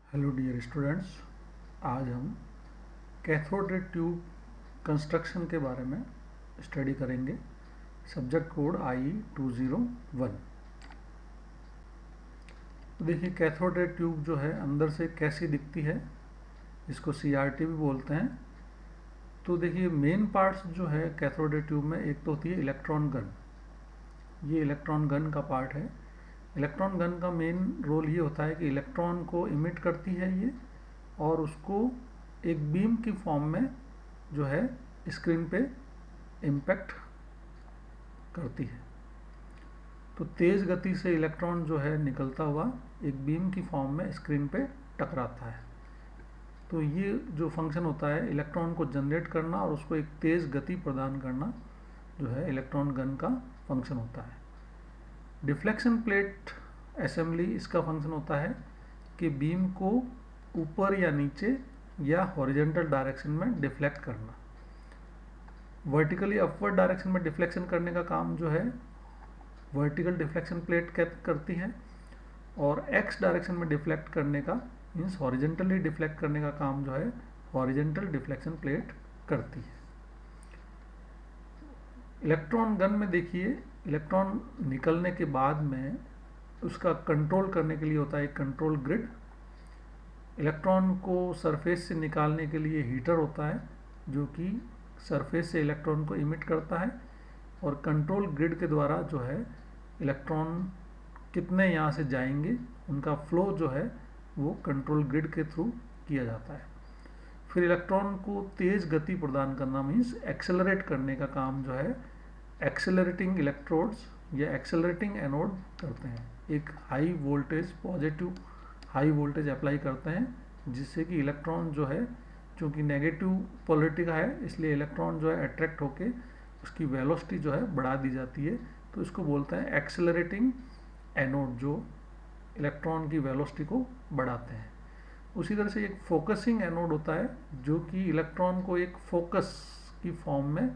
Hello dear students, आज हम cathode ray tube construction के बारे में स्टडी करेंगे। Subject code IE201। तो देखिए, कैथोड रे ट्यूब जो है अंदर से कैसी दिखती है, इसको CRT भी बोलते हैं। तो देखिए, मेन पार्ट्स जो है कैथोड रे ट्यूब में, एक तो होती है इलेक्ट्रॉन गन। ये इलेक्ट्रॉन गन का पार्ट है। इलेक्ट्रॉन गन का मेन रोल ये होता है कि इलेक्ट्रॉन को इमिट करती है ये, और उसको एक बीम की फॉर्म में जो है स्क्रीन पे इम्पैक्ट करती है। तो तेज़ गति से इलेक्ट्रॉन जो है निकलता हुआ एक बीम की फॉर्म में स्क्रीन पे टकराता है। तो ये जो फंक्शन होता है इलेक्ट्रॉन को जनरेट करना और उसको एक तेज़ गति प्रदान करना, जो है इलेक्ट्रॉन गन का फंक्शन होता है। डिफ्लेक्शन प्लेट असेंबली, इसका फंक्शन होता है कि बीम को ऊपर या नीचे या हॉरिजॉन्टल डायरेक्शन में डिफ्लेक्ट करना। वर्टिकली अपवर्ड डायरेक्शन में डिफ्लेक्शन करने का काम जो है वर्टिकल डिफ्लेक्शन प्लेट करती है, और एक्स डायरेक्शन में डिफ्लेक्ट करने का, मीन्स हॉरिजॉन्टली डिफ्लेक्ट करने का काम जो है हॉरिजॉन्टल डिफ्लेक्शन प्लेट करती है। इलेक्ट्रॉन गन में देखिए, इलेक्ट्रॉन निकलने के बाद में उसका कंट्रोल करने के लिए होता है एक कंट्रोल ग्रिड। इलेक्ट्रॉन को सरफेस से निकालने के लिए हीटर होता है जो कि सरफेस से इलेक्ट्रॉन को इमिट करता है, और कंट्रोल ग्रिड के द्वारा जो है इलेक्ट्रॉन कितने यहाँ से जाएंगे उनका फ्लो जो है वो कंट्रोल ग्रिड के थ्रू किया जाता है। फिर इलेक्ट्रॉन को तेज़ गति प्रदान करना, मीन्स एक्सेलरेट करने का काम जो है एक्सेलरेटिंग इलेक्ट्रोड्स या एक्सेलरेटिंग एनोड करते हैं। एक high voltage, positive high voltage apply करते हैं, जिससे कि इलेक्ट्रॉन जो है, चूँकि नेगेटिव पोलरिटी का है इसलिए इलेक्ट्रॉन जो है अट्रैक्ट होके उसकी वेलोसिटी जो है बढ़ा दी जाती है। तो इसको बोलते हैं एक्सेलरेटिंग एनोड, जो इलेक्ट्रॉन की वेलोसिटी को बढ़ाते हैं। उसी तरह से एक फोकसिंग एनोड होता है जो कि इलेक्ट्रॉन को एक फोकस की फॉर्म में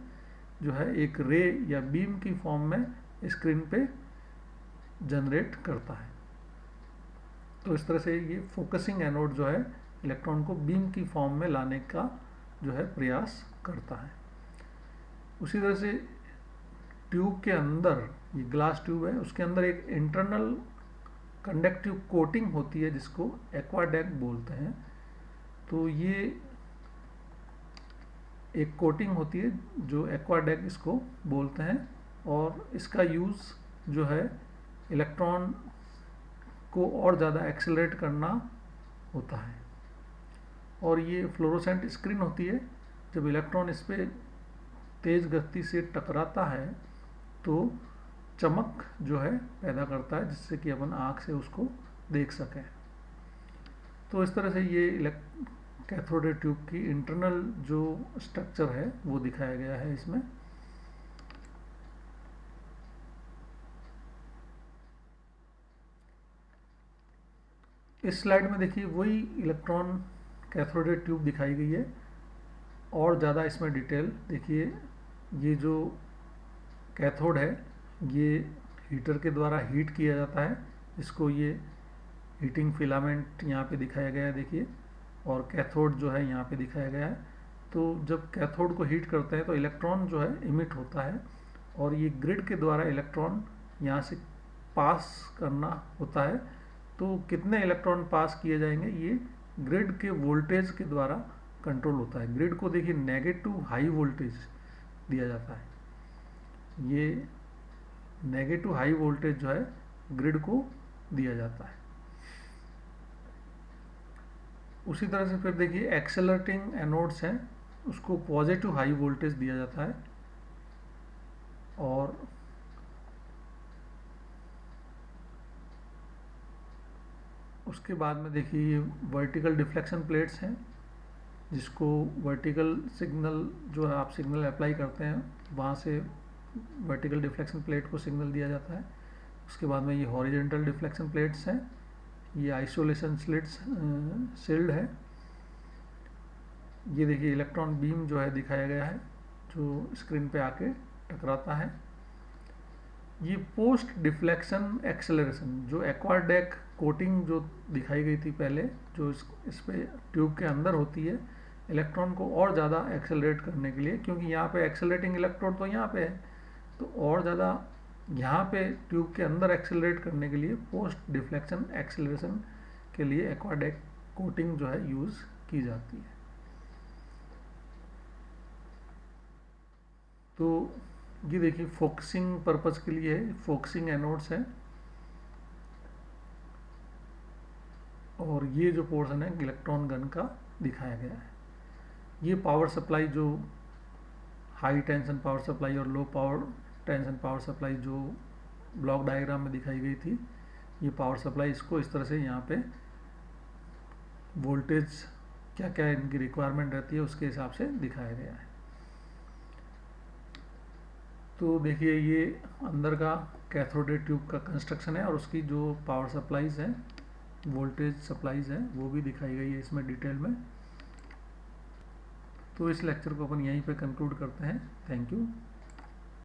जो है एक रे या बीम की फॉर्म में स्क्रीन पे जनरेट करता है। तो इस तरह से ये फोकसिंग एनोड जो है इलेक्ट्रॉन को बीम की फॉर्म में लाने का जो है प्रयास करता है। उसी तरह से ट्यूब के अंदर, ये ग्लास ट्यूब है, उसके अंदर एक इंटरनल कंडक्टिव कोटिंग होती है जिसको एक्वाडेक बोलते हैं। तो ये एक कोटिंग होती है जो एक्वाडेक इसको बोलते हैं, और इसका यूज़ जो है इलेक्ट्रॉन को और ज़्यादा एक्सेलरेट करना होता है। और ये फ्लोरोसेंट स्क्रीन होती है। जब इलेक्ट्रॉन इस पर तेज़ गति से टकराता है तो चमक जो है पैदा करता है, जिससे कि अपन आँख से उसको देख सकें। तो इस तरह से ये कैथोड रे ट्यूब की इंटरनल जो स्ट्रक्चर है वो दिखाया गया है इसमें। इस स्लाइड में देखिए वही इलेक्ट्रॉन कैथोड रे ट्यूब दिखाई गई है, और ज़्यादा इसमें डिटेल देखिए। ये जो कैथोड है ये हीटर के द्वारा हीट किया जाता है, इसको ये हीटिंग फिलामेंट यहाँ पे दिखाया गया है देखिए, और कैथोड जो है यहाँ पे दिखाया गया है। तो जब कैथोड को हीट करते हैं तो इलेक्ट्रॉन जो है इमिट होता है, और ये ग्रिड के द्वारा इलेक्ट्रॉन यहाँ से पास करना होता है। तो कितने इलेक्ट्रॉन पास किए जाएंगे ये ग्रिड के वोल्टेज के द्वारा कंट्रोल होता है। ग्रिड को देखिए नेगेटिव हाई वोल्टेज दिया जाता है, ये नेगेटिव हाई वोल्टेज जो है ग्रिड को दिया जाता है। उसी तरह से फिर देखिए एक्सेलरेटिंग एनोड्स हैं, उसको पॉजिटिव हाई वोल्टेज दिया जाता है, और उसके बाद में देखिए ये वर्टिकल डिफ्लेक्शन प्लेट्स हैं, जिसको वर्टिकल सिग्नल जो है आप सिग्नल अप्लाई करते हैं वहाँ से वर्टिकल डिफ्लेक्शन प्लेट को सिग्नल दिया जाता है। उसके बाद में ये हॉरिजॉन्टल डिफ्लेक्शन प्लेट्स हैं, ये आइसोलेशन स्लिट्स शील्ड है। ये देखिए इलेक्ट्रॉन बीम जो है दिखाया गया है जो स्क्रीन पे आके टकराता है। ये पोस्ट डिफ्लेक्शन एक्सेलरेशन जो एक्वाडेक कोटिंग जो दिखाई गई थी पहले, जो इस पे ट्यूब के अंदर होती है, इलेक्ट्रॉन को और ज़्यादा एक्सेलरेट करने के लिए, क्योंकि यहाँ पे एक्सेलरेटिंग इलेक्ट्रोड तो यहाँ पे है, तो और ज़्यादा यहाँ पे ट्यूब के अंदर एक्सेलरेट करने के लिए पोस्ट डिफ्लेक्शन एक्सेलरेशन के लिए एक्वाडेक कोटिंग जो है यूज़ की जाती है। तो ये देखिए फोकसिंग पर्पज़ के लिए फोकसिंग एनोड्स है, और ये जो पोर्शन है इलेक्ट्रॉन गन का दिखाया गया है। ये पावर सप्लाई, जो हाई टेंशन पावर सप्लाई और low power tension power supply जो ब्लॉक डायग्राम में दिखाई गई थी, ये पावर सप्लाई, इसको इस तरह से यहाँ पे वोल्टेज क्या क्या इनकी रिक्वायरमेंट रहती है उसके हिसाब से दिखाया गया है। तो देखिए ये अंदर का कैथोड ट्यूब का कंस्ट्रक्शन है, और उसकी जो पावर सप्लाईज हैं, वोल्टेज सप्लाईज हैं, वो भी दिखाई गई है इसमें डिटेल में। तो इस लेक्चर को अपन यहीं पे कंक्लूड करते हैं। Thank you.